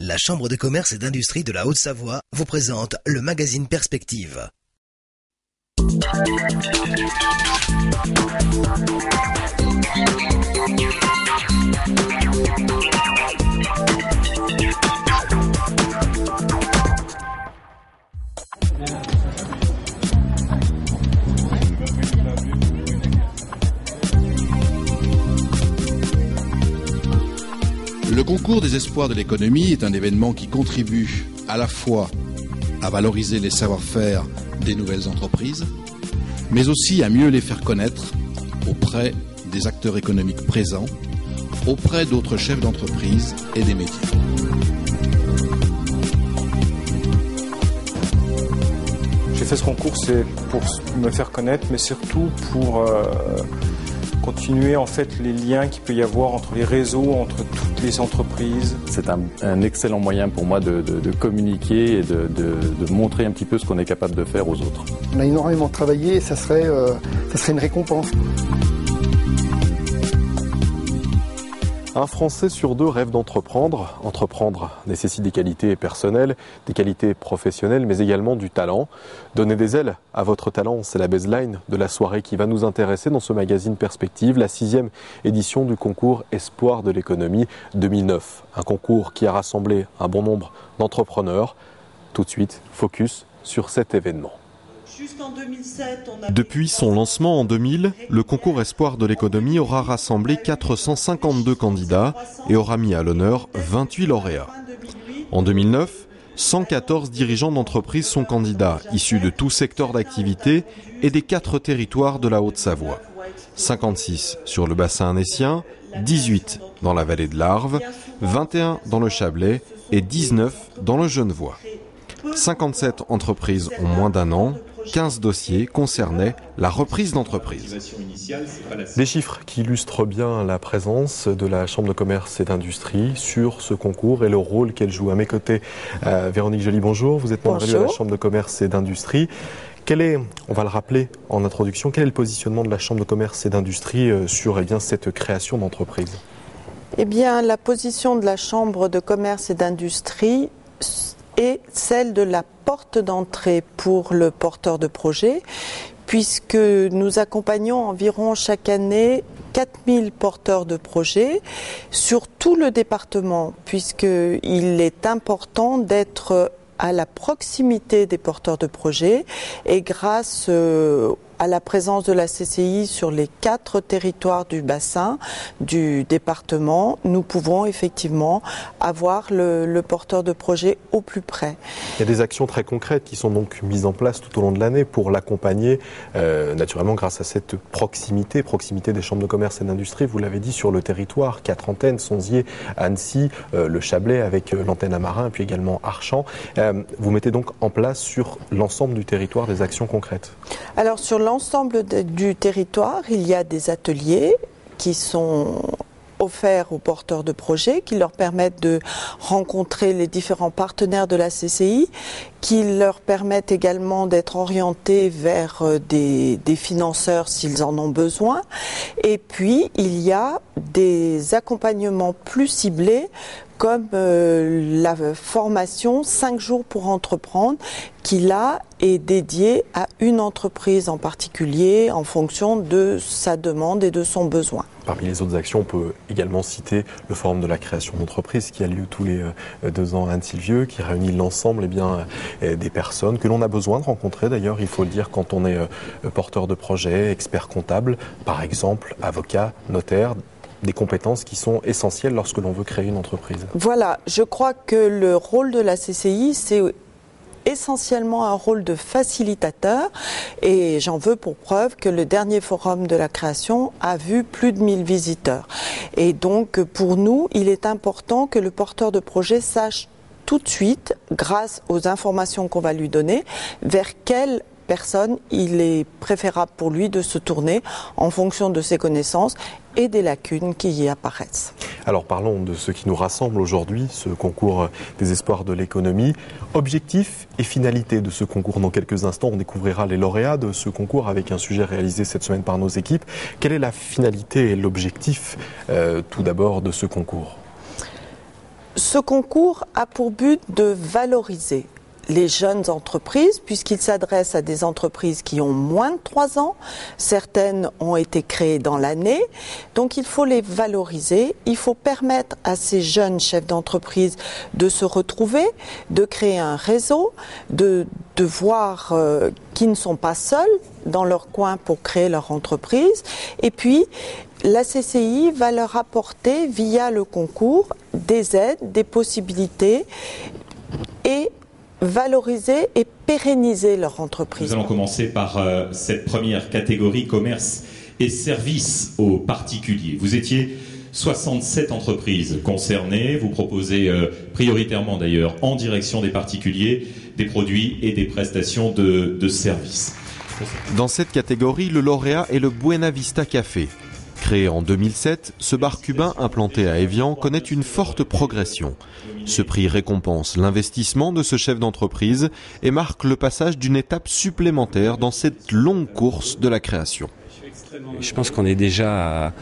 La Chambre de commerce et d'industrie de la Haute-Savoie vous présente le magazine Perspective. Le concours des espoirs de l'économie est un événement qui contribue à la fois à valoriser les savoir-faire des nouvelles entreprises, mais aussi à mieux les faire connaître auprès des acteurs économiques présents, auprès d'autres chefs d'entreprise et des métiers. J'ai fait ce concours, c'est pour me faire connaître, mais surtout pour continuer en fait les liens qu'il peut y avoir entre les réseaux, entre toutes les entreprises. C'est un excellent moyen pour moi de communiquer et de montrer un petit peu ce qu'on est capable de faire aux autres. On a énormément travaillé et ça serait une récompense. Un Français sur deux rêve d'entreprendre. Entreprendre nécessite des qualités personnelles, des qualités professionnelles, mais également du talent. Donner des ailes à votre talent, c'est la baseline de la soirée qui va nous intéresser dans ce magazine Perspective, la 6e édition du concours Espoir de l'économie 2009. Un concours qui a rassemblé un bon nombre d'entrepreneurs. Tout de suite, focus sur cet événement. Depuis son lancement en 2000, le concours Espoir de l'économie aura rassemblé 452 candidats et aura mis à l'honneur 28 lauréats. En 2009, 114 dirigeants d'entreprises sont candidats, issus de tout secteur d'activité et des 4 territoires de la Haute-Savoie. 56 sur le bassin annécien, 18 dans la vallée de l'Arve, 21 dans le Chablais et 19 dans le Genevois. 57 entreprises ont moins d'un an. 15 dossiers concernaient la reprise d'entreprise. Des chiffres qui illustrent bien la présence de la Chambre de commerce et d'industrie sur ce concours et le rôle qu'elle joue. À mes côtés, Véronique Joly, bonjour. Vous êtes membre de la Chambre de commerce et d'industrie. Quel est, on va le rappeler en introduction, quel est le positionnement de la Chambre de commerce et d'industrie sur cette création d'entreprise ? Eh bien, la position de la Chambre de commerce et d'industrie est celle de la porte d'entrée pour le porteur de projet, puisque nous accompagnons environ chaque année 4000 porteurs de projets sur tout le département, puisqu'il est important d'être à la proximité des porteurs de projets et grâce à la présence de la CCI sur les 4 territoires du bassin du département, nous pouvons effectivement avoir le porteur de projet au plus près. Il y a des actions très concrètes qui sont donc mises en place tout au long de l'année pour l'accompagner, naturellement grâce à cette proximité des chambres de commerce et d'industrie. Vous l'avez dit, sur le territoire, 4 antennes, Sonzier, Annecy, le Chablais avec l'antenne à Marin, puis également Archamps. Vous mettez donc en place sur l'ensemble du territoire des actions concrètes. Alors sur l'ensemble du territoire, il y a des ateliers qui sont offerts aux porteurs de projets, qui leur permettent de rencontrer les différents partenaires de la CCI, qui leur permettent également d'être orientés vers des financeurs s'ils en ont besoin. Et puis, il y a des accompagnements plus ciblés comme la formation 5 jours pour entreprendre, qui là est dédiée à une entreprise en particulier en fonction de sa demande et de son besoin. Parmi les autres actions, on peut également citer le forum de la création d'entreprise qui a lieu tous les 2 ans à Annecy-le-Vieux, qui réunit l'ensemble des personnes que l'on a besoin de rencontrer. D'ailleurs, il faut le dire, quand on est porteur de projet, expert comptable, par exemple, avocat, notaire, des compétences qui sont essentielles lorsque l'on veut créer une entreprise. Voilà, je crois que le rôle de la CCI, c'est essentiellement un rôle de facilitateur et j'en veux pour preuve que le dernier forum de la création a vu plus de 1000 visiteurs. Et donc pour nous, il est important que le porteur de projet sache tout de suite, grâce aux informations qu'on va lui donner, vers quelle personne il est préférable pour lui de se tourner en fonction de ses connaissances et des lacunes qui y apparaissent. Alors parlons de ce qui nous rassemble aujourd'hui, ce concours des espoirs de l'économie. Objectif et finalité de ce concours. Dans quelques instants, on découvrira les lauréats de ce concours avec un sujet réalisé cette semaine par nos équipes. Quelle est la finalité et l'objectif tout d'abord de ce concours ? Ce concours a pour but de valoriser les jeunes entreprises, puisqu'il s'adresse à des entreprises qui ont moins de 3 ans. Certaines ont été créées dans l'année. Donc il faut les valoriser. Il faut permettre à ces jeunes chefs d'entreprise de se retrouver, de créer un réseau, de voir qu'ils ne sont pas seuls dans leur coin pour créer leur entreprise. Et puis, la CCI va leur apporter, via le concours, des aides, des possibilités et valoriser et pérenniser leur entreprise. Nous allons commencer par cette première catégorie, commerce et services aux particuliers. Vous étiez 67 entreprises concernées. Vous proposez prioritairement d'ailleurs en direction des particuliers des produits et des prestations de services. Dans cette catégorie, le lauréat est le Buena Vista Café. Créé en 2007, ce bar cubain implanté à Évian connaît une forte progression. Ce prix récompense l'investissement de ce chef d'entreprise et marque le passage d'une étape supplémentaire dans cette longue course de la création. Je pense qu'on est déjà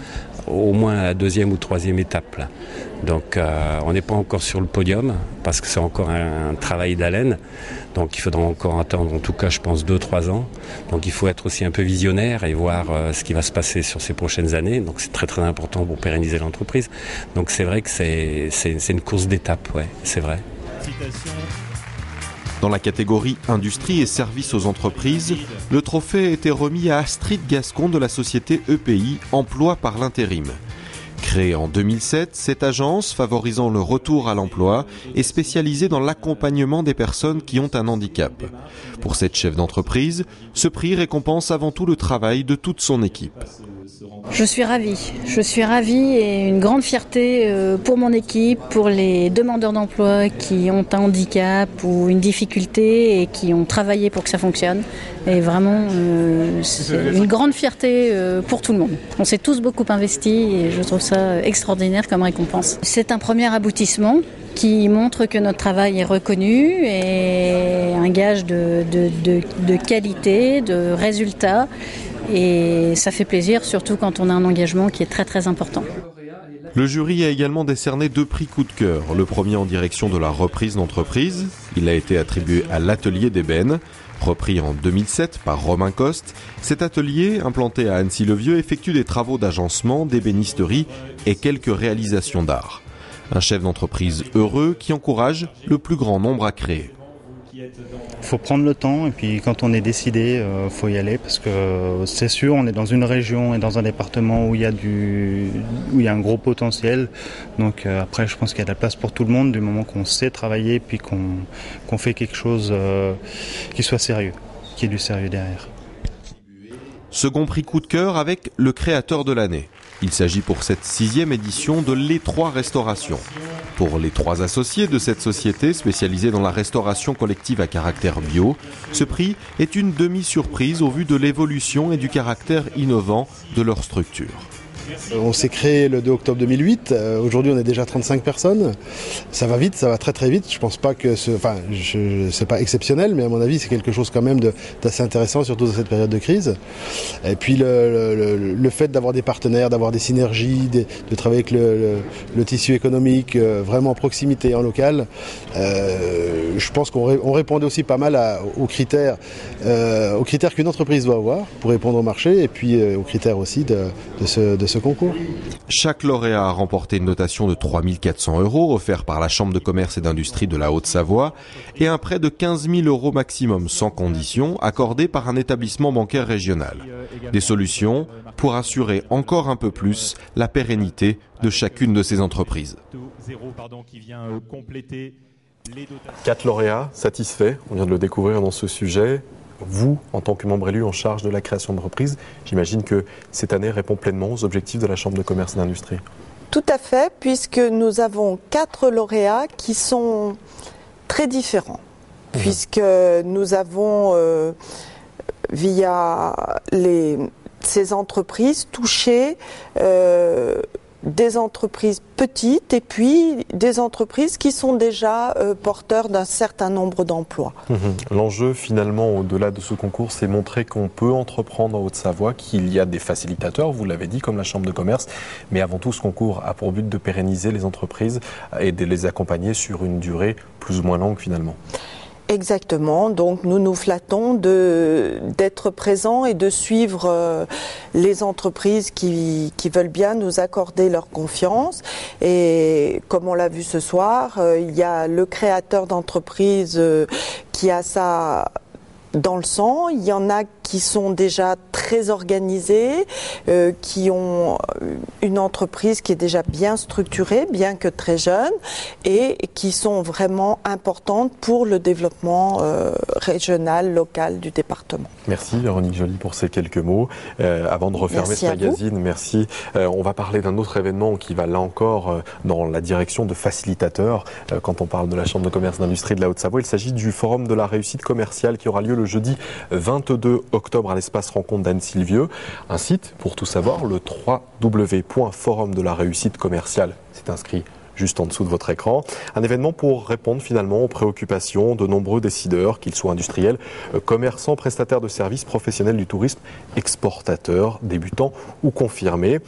au moins à la 2e ou 3e étape là. Donc on n'est pas encore sur le podium parce que c'est encore un travail d'haleine. Donc il faudra encore attendre, en tout cas je pense 2-3 ans. Donc il faut être aussi un peu visionnaire et voir ce qui va se passer sur ces prochaines années. Donc c'est très très important pour pérenniser l'entreprise. Donc c'est vrai que c'est une course d'étape, ouais, c'est vrai. Dans la catégorie industrie et services aux entreprises, le trophée a été remis à Astrid Gascon de la société EPI, Emploi par l'intérim. Créée en 2007, cette agence, favorisant le retour à l'emploi, est spécialisée dans l'accompagnement des personnes qui ont un handicap. Pour cette chef d'entreprise, ce prix récompense avant tout le travail de toute son équipe. Je suis ravie et une grande fierté pour mon équipe, pour les demandeurs d'emploi qui ont un handicap ou une difficulté et qui ont travaillé pour que ça fonctionne. Et vraiment, c'est une grande fierté pour tout le monde. On s'est tous beaucoup investis et je trouve ça extraordinaire comme récompense. C'est un premier aboutissement qui montre que notre travail est reconnu et un gage de qualité, de résultats. Et ça fait plaisir, surtout quand on a un engagement qui est très très important. Le jury a également décerné 2 prix coup de cœur. Le premier en direction de la reprise d'entreprise. Il a été attribué à l'atelier d'ébène. Repris en 2007 par Romain Coste, cet atelier, implanté à Annecy-le-Vieux, effectue des travaux d'agencement, d'ébénisterie et quelques réalisations d'art. Un chef d'entreprise heureux qui encourage le plus grand nombre à créer. Il faut prendre le temps et puis quand on est décidé, faut y aller parce que c'est sûr, on est dans une région et dans un département où il y a un gros potentiel. Donc après, je pense qu'il y a de la place pour tout le monde du moment qu'on sait travailler puis qu'on fait quelque chose qui soit sérieux, qui ait du sérieux derrière. Second prix coup de cœur avec le créateur de l'année. Il s'agit pour cette 6e édition de l'E3 Restauration. Pour les 3 associés de cette société spécialisée dans la restauration collective à caractère bio, ce prix est une demi-surprise au vu de l'évolution et du caractère innovant de leur structure. On s'est créé le 2 octobre 2008. Aujourd'hui, on est déjà 35 personnes. Ça va vite, ça va très très vite. Je pense pas que c'est pas exceptionnel, mais à mon avis, c'est quelque chose quand même d'assez intéressant, surtout dans cette période de crise. Et puis le fait d'avoir des partenaires, d'avoir des synergies, de travailler avec le tissu économique vraiment en proximité, en local. Je pense qu'on répondait aussi pas mal aux critères qu'une entreprise doit avoir pour répondre au marché, et puis aux critères aussi de ce concours. Chaque lauréat a remporté une notation de 3 400 € offert par la Chambre de commerce et d'industrie de la Haute-Savoie et un prêt de 15 000 € maximum sans condition accordé par un établissement bancaire régional. Des solutions pour assurer encore un peu plus la pérennité de chacune de ces entreprises. 4 lauréats satisfaits, on vient de le découvrir dans ce sujet. Vous, en tant que membre élu en charge de la création d'entreprise, j'imagine que cette année répond pleinement aux objectifs de la Chambre de commerce et d'industrie. Tout à fait, puisque nous avons 4 lauréats qui sont très différents. Puisque nous avons, via ces entreprises, touché des entreprises petites et puis des entreprises qui sont déjà porteurs d'un certain nombre d'emplois. L'enjeu finalement au-delà de ce concours, c'est montrer qu'on peut entreprendre en Haute-Savoie, qu'il y a des facilitateurs, vous l'avez dit, comme la Chambre de commerce, mais avant tout ce concours a pour but de pérenniser les entreprises et de les accompagner sur une durée plus ou moins longue finalement. Exactement, donc nous nous flattons d'être présents et de suivre les entreprises qui veulent bien nous accorder leur confiance. Et comme on l'a vu ce soir, il y a le créateur d'entreprise qui a ça dans le sang, il y en a qui sont déjà très organisés, qui ont une entreprise qui est déjà bien structurée, bien que très jeune, et qui sont vraiment importantes pour le développement régional, local du département. Merci Véronique Joly pour ces quelques mots. Avant de refermer ce magazine, merci. On va parler d'un autre événement qui va là encore dans la direction de facilitateurs. Quand on parle de la Chambre de commerce et d'industrie de la Haute-Savoie, il s'agit du Forum de la réussite commerciale qui aura lieu le jeudi 22 octobre à l'espace rencontre d'Anne-Sylvieux. Un site pour tout savoir, le www.forumdelaréussitecommerciale. C'est inscrit juste en dessous de votre écran. Un événement pour répondre finalement aux préoccupations de nombreux décideurs, qu'ils soient industriels, commerçants, prestataires de services, professionnels du tourisme, exportateurs, débutants ou confirmés.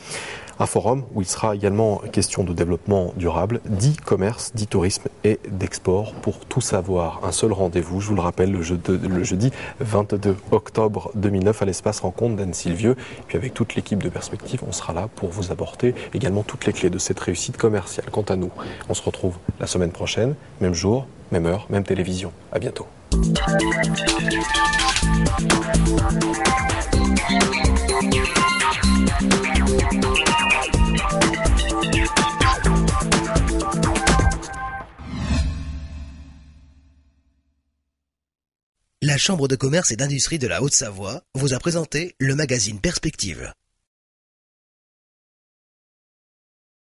Un forum où il sera également question de développement durable, d'e-commerce, d'e-tourisme et d'export pour tout savoir. Un seul rendez-vous, je vous le rappelle, le jeudi 22 octobre 2009 à l'espace rencontre d'Anne-Sylvieux. Puis avec toute l'équipe de Perspective, on sera là pour vous apporter également toutes les clés de cette réussite commerciale. Quant à nous, on se retrouve la semaine prochaine, même jour, même heure, même télévision. À bientôt. La Chambre de commerce et d'industrie de la Haute-Savoie vous a présenté le magazine Perspective.